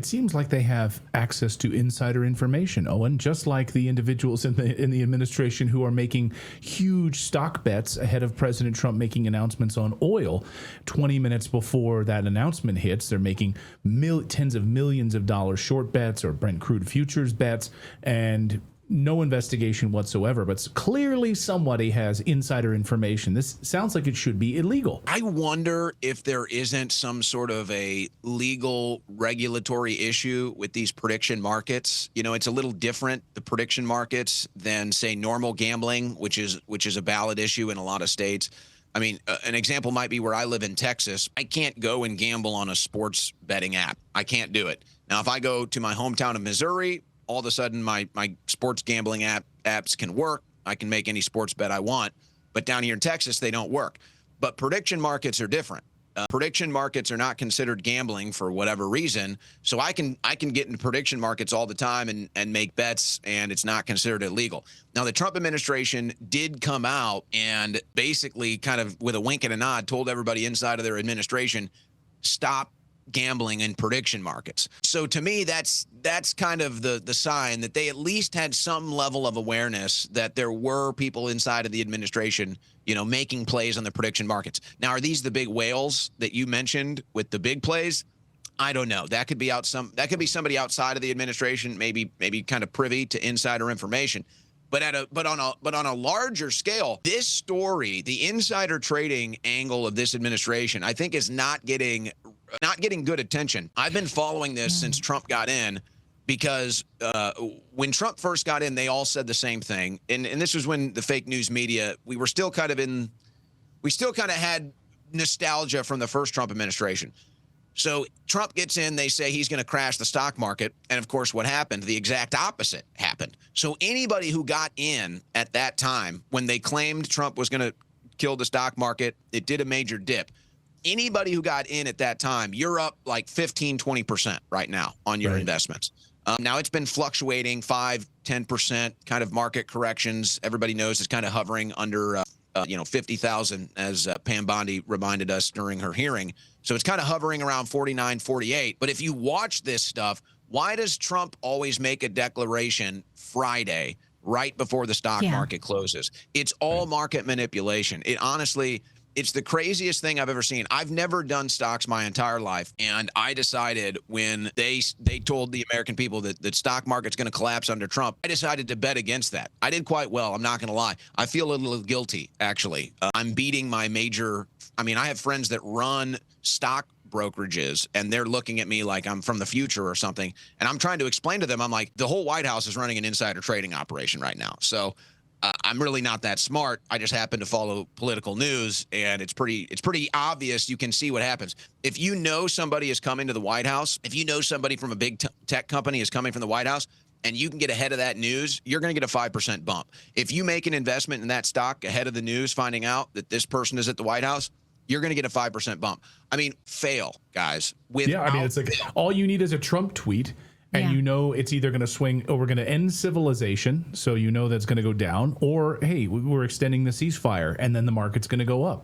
it seems like they have access to insider information, Owen, just like the individuals in the administration who are making huge stock bets ahead of President Trump making announcements on oil. 20 minutes before that announcement hits, they're making tens of millions of dollars short bets or Brent crude futures bets, and no investigation whatsoever, but clearly somebody has insider information. This sounds like it should be illegal. I wonder if there isn't some sort of a legal regulatory issue with these prediction markets. You know, it's a little different, the prediction markets, than, say, normal gambling, which is a valid issue in a lot of states. I mean, an example might be where I live in Texas. I can't go and gamble on a sports betting app. I can't do it. Now, if I go to my hometown of Missouri, all of a sudden my sports gambling apps can work. I can make any sports bet I want. But down here in Texas, they don't work. But prediction markets are different. Prediction markets are not considered gambling for whatever reason. So I can get into prediction markets all the time and make bets, and it's not considered illegal. Now, the Trump administration did come out and basically kind of with a wink and a nod told everybody inside of their administration, stop gambling in prediction markets. So to me, that's kind of the sign that they at least had some level of awareness that there were people inside of the administration, you know, making plays on the prediction markets. Now, are these the big whales that you mentioned with the big plays? I don't know. That could be somebody outside of the administration, maybe kind of privy to insider information. But on a larger scale, this story, the insider trading angle of this administration, I think is not getting good attention. I've been following this since Trump got in, because when Trump first got in, they all said the same thing. And this was when the fake news media, we still kind of had nostalgia from the first Trump administration. So Trump gets in, they say he's going to crash the stock market. And of course, what happened? The exact opposite happened. So anybody who got in at that time, when they claimed Trump was going to kill the stock market, it did a major dip. Anybody who got in at that time, you're up like 15, 20% right now on your investments. Now, it's been fluctuating 5, 10% kind of market corrections. Everybody knows it's kind of hovering under 50,000, as Pam Bondi reminded us during her hearing. So it's kind of hovering around 49, 48. But if you watch this stuff, why does Trump always make a declaration Friday right before the stock market closes? It's all market manipulation. It's the craziest thing I've ever seen. I've never done stocks my entire life, and I decided when they told the American people that the stock market's going to collapse under Trump, I decided to bet against that. I did quite well. I'm not going to lie. I feel a little guilty, actually. I'm beating my I have friends that run stock brokerages, and they're looking at me like I'm from the future or something, and I'm trying to explain to them, I'm like, the whole White House is running an insider trading operation right now. So I'm really not that smart. I just happen to follow political news, and it's pretty obvious. You can see what happens. If you know somebody is coming to the White House, if you know somebody from a big tech company is coming from the White House, and you can get ahead of that news, you're going to get a 5% bump. If you make an investment in that stock ahead of the news, finding out that this person is at the White House, you're going to get a 5% bump. I mean, fail, guys. It's like all you need is a Trump tweet. And you know it's either going to swing, or we're going to end civilization, so you know that's going to go down, or, hey, we're extending the ceasefire, and then the market's going to go up.